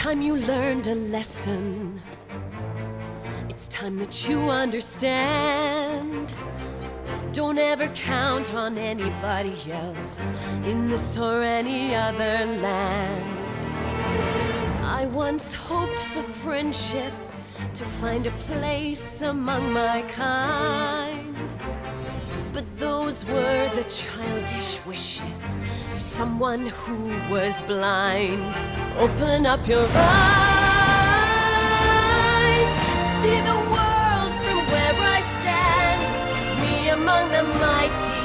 time you learned a lesson. It's time that you understand. Don't ever count on anybody else in this or any other land. I once hoped for friendship, to find a place among my kind. But those were the childish wishes of someone who was blind. Open up your eyes, see the world from where I stand. Me among the mighty,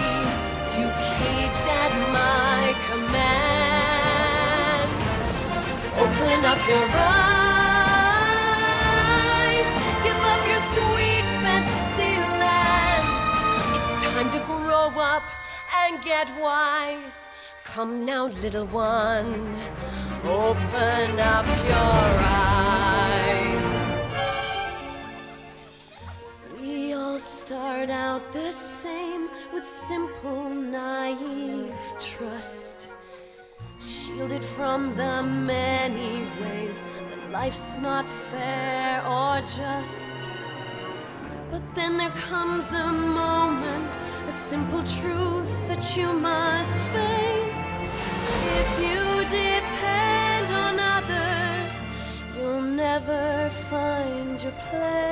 you caged at my command. Open up your eyes, give up your sweet fantasy land. It's time to grow up and get wise. Come now, little one, open up your eyes. We all start out the same, with simple, naive trust, shielded from the many ways that life's not fair or just. But then there comes a moment, a simple truth that you must face. If you depend on others, you'll never find your place.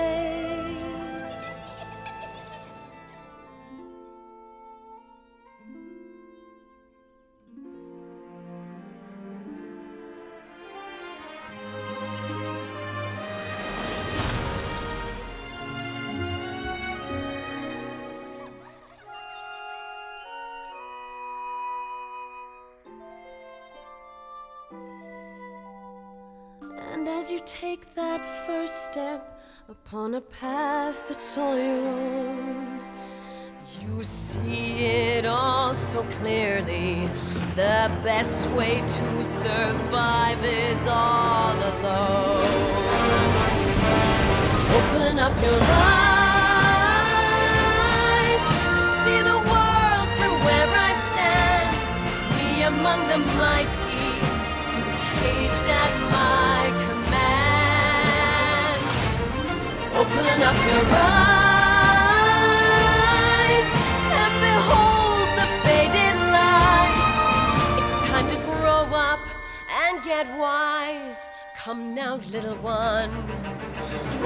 And as you take that first step upon a path that's all your own, you see it all so clearly. The best way to survive is all alone. Open up your eyes, see the world from where I stand. Me among the mighty, you caged at my command. Open up your eyes and behold the faded light. It's time to grow up and get wise. Come now, little one,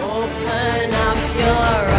open up your eyes.